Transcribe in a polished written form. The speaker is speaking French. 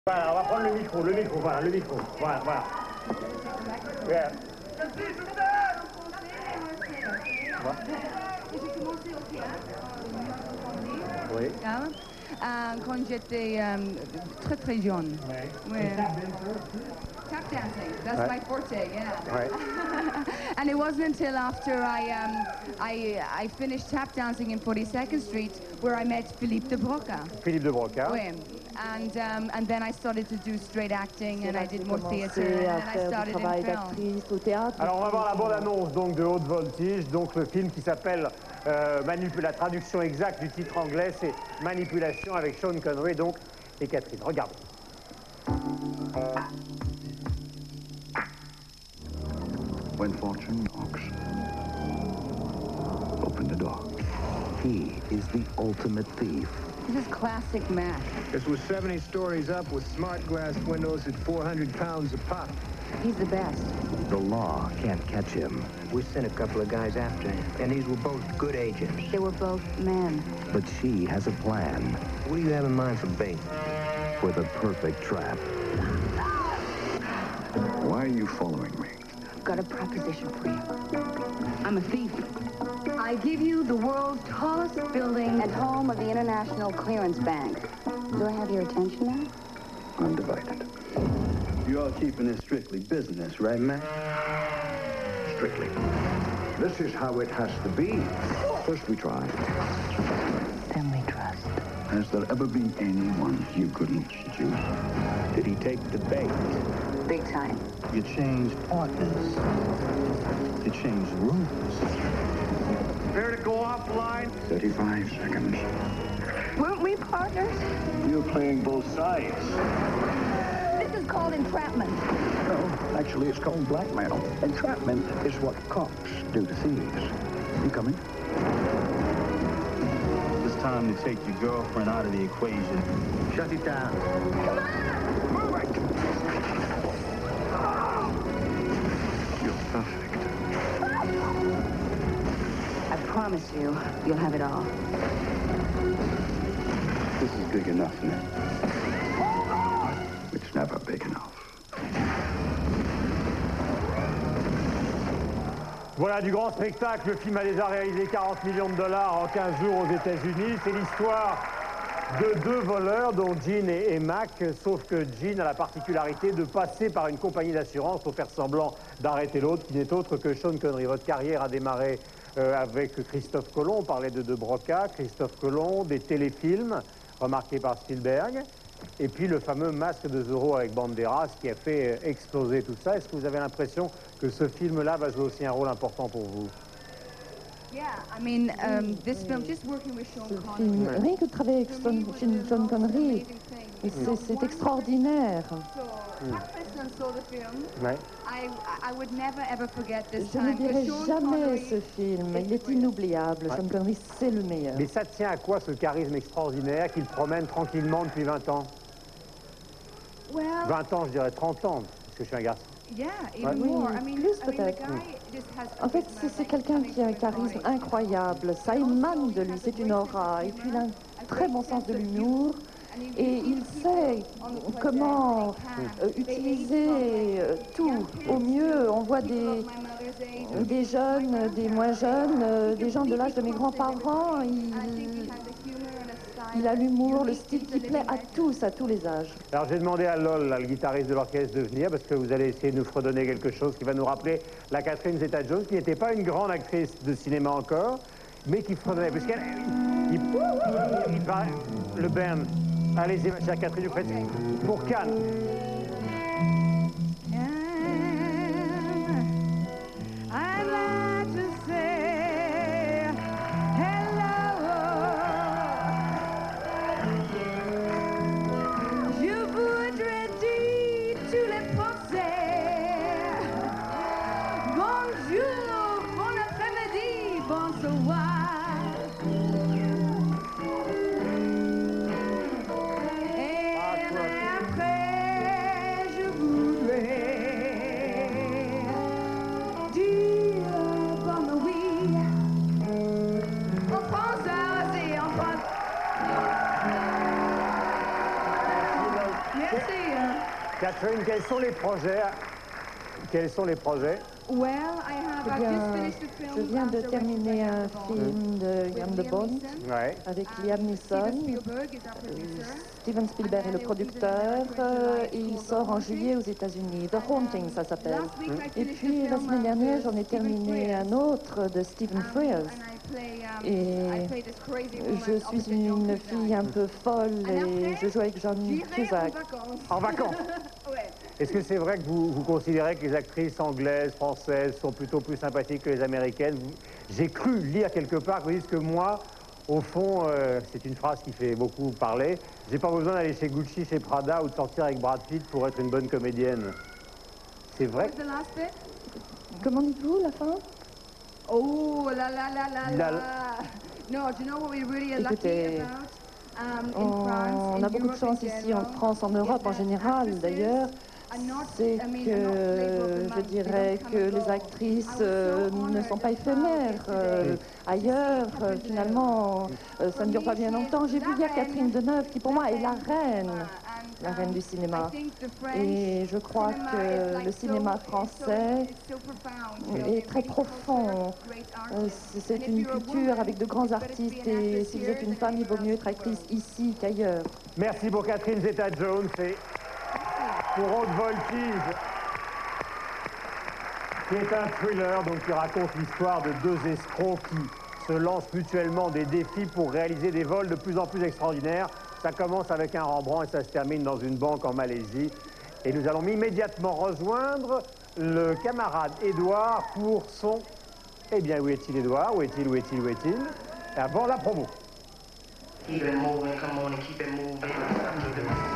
Voilà, on va prendre voilà, le micro, voilà, voilà. Yeah. Oui. Quand j'étais très très jeune. Ouais. Tap dancing, that's Ouais. my forte, yeah. Ouais. And it wasn't until after I finished tap dancing in 42nd Street where I met Philippe de Broca. Philippe de Broca. Oui. And then I started to do straight acting and I did more theater and then I started in film. Alors on va voir la bande-annonce donc de Haute Voltige, donc le film qui s'appelle la traduction exacte du titre anglais c'est Manipulation avec Sean Connery donc et Catherine. Regardez. When fortune knocks, open the door. He is the ultimate thief. This is classic Mac. This was 70 stories up with smart glass windows at 400 pounds a pop. He's the best. The law can't catch him, We sent a couple of guys after him, and these were both good agents. They were both men. but she has a plan What do you have in mind for bait? for the perfect trap. Why are you following me? I've got a proposition for you. I'm a thief. I give you the world's tallest building and home of the International Clearance Bank. Do I have your attention now? Undivided. You're all keeping this strictly business, right, Mac? Strictly. This is how it has to be. First we try. Then we trust. Has there ever been anyone you couldn't seduce? Did he take the bait? Big time. You changed partners. You changed rules. Prepare to go offline. 35 seconds. Weren't we partners? You're playing both sides. This is called entrapment. No, actually it's called blackmail. Entrapment is what cops do to thieves. You coming? It's time to take your girlfriend out of the equation. Shut it down. Move it! You're perfect. I promise you, you'll have it all. This is big enough, Nick. It's never big enough. Voilà du grand spectacle, le film a déjà réalisé 40 millions de dollars en 15 jours aux États-Unis. C'est l'histoire de deux voleurs, dont Gene et Mac, sauf que Gene a la particularité de passer par une compagnie d'assurance pour faire semblant d'arrêter l'autre, qui n'est autre que Sean Connery. Votre carrière a démarré avec Christophe Colomb, on parlait de Broca, Christophe Colomb, des téléfilms remarqués par Spielberg, et puis le fameux Masque de Zorro avec Banderas qui a fait exploser tout ça. Est-ce que vous avez l'impression que ce film-là va jouer aussi un rôle important pour vous? Yeah, I mean, this film, just working with Sean Film. Connery. Rien que de travailler avec Sean Connery, c'est extraordinaire. So, my person saw the film. Ouais. I would never ever forget this Je ne time. dirai because Sean jamais Connery ce film, il est inoubliable. Sean Connery, c'est le meilleur. Mais ça tient à quoi ce charisme extraordinaire qu'il promène tranquillement depuis 20 ans? Well, 20 ans, je dirais 30 ans, parce que je suis un garçon. yeah, even Oui, more. I mean, plus the peut-être. guy just has En fait, charisma, c'est like quelqu'un coming qui a un from charisme Connery. incroyable. Ça émane de lui, c'est une aura. Et puis il a un très bon sens de l'humour. Et il sait comment utiliser tout au mieux. On voit des jeunes, des moins jeunes, des gens de l'âge de mes grands-parents. Il a l'humour, le style qui plaît à tous les âges. Alors j'ai demandé à Lol, là, le guitariste de l'orchestre, de venir, parce que vous allez essayer de nous fredonner quelque chose qui va nous rappeler la Catherine Zeta-Jones, qui n'était pas une grande actrice de cinéma encore, mais qui fredonnait, parce qu'elle... Il paraît... Le band. Allez-y, ma chère Catherine, vous faites pour Cannes. I'd like to say hello. Je voudrais dire tous les Français. Bonjour, bon après-midi, bonsoir. Et après Catherine, quels sont les projets? Quels sont les projets? Eh bien, je viens de terminer un film de Jan de Bont Ouais. avec Liam Neeson. Steven Spielberg est le producteur. Et il sort en juillet aux États-Unis. The Haunting, ça s'appelle. Et puis, la semaine dernière, j'en ai terminé un autre de Stephen Frears. Et je suis une fille un peu folle et je joue avec John Cusack. En vacances. Est-ce que c'est vrai que vous considérez que les actrices anglaises, françaises sont plutôt plus sympathiques que les américaines? J'ai cru lire quelque part que vous dites que moi, au fond, c'est une phrase qui fait beaucoup parler, j'ai pas besoin d'aller chez Gucci, chez Prada ou de sortir avec Brad Pitt pour être une bonne comédienne. C'est vrai? Comment dites-vous la fin? Oh la la la la La- la. No, do you know what we really are Écoutez, lucky about? In on France, a in beaucoup de Europe chance in ici en general, France, en Europe en is that général actresses d'ailleurs, are not- c'est I mean, are not que labeled je months, they dirais don't que come and les go. actrices I was so ne honored sont pas and proud éphémères. yesterday. Ailleurs, finalement, ça ne dure pas bien longtemps. J'ai vu hier Catherine Deneuve, qui pour moi est la reine du cinéma. Et je crois que le cinéma français est très profond. C'est une culture avec de grands artistes et si vous êtes une femme, il vaut mieux être actrice ici qu'ailleurs. Merci pour Catherine Zeta-Jones et pour Haute Voltige, qui est un thriller donc, qui raconte l'histoire de deux escrocs qui se lancent mutuellement des défis pour réaliser des vols de plus en plus extraordinaires. Ça commence avec un Rembrandt et ça se termine dans une banque en Malaisie. Et nous allons immédiatement rejoindre le camarade Édouard pour son... Eh bien, où est-il Édouard? Où est-il? Où est-il? Où est-il? Et avant la promo. Keep it moving, come on and keep it moving.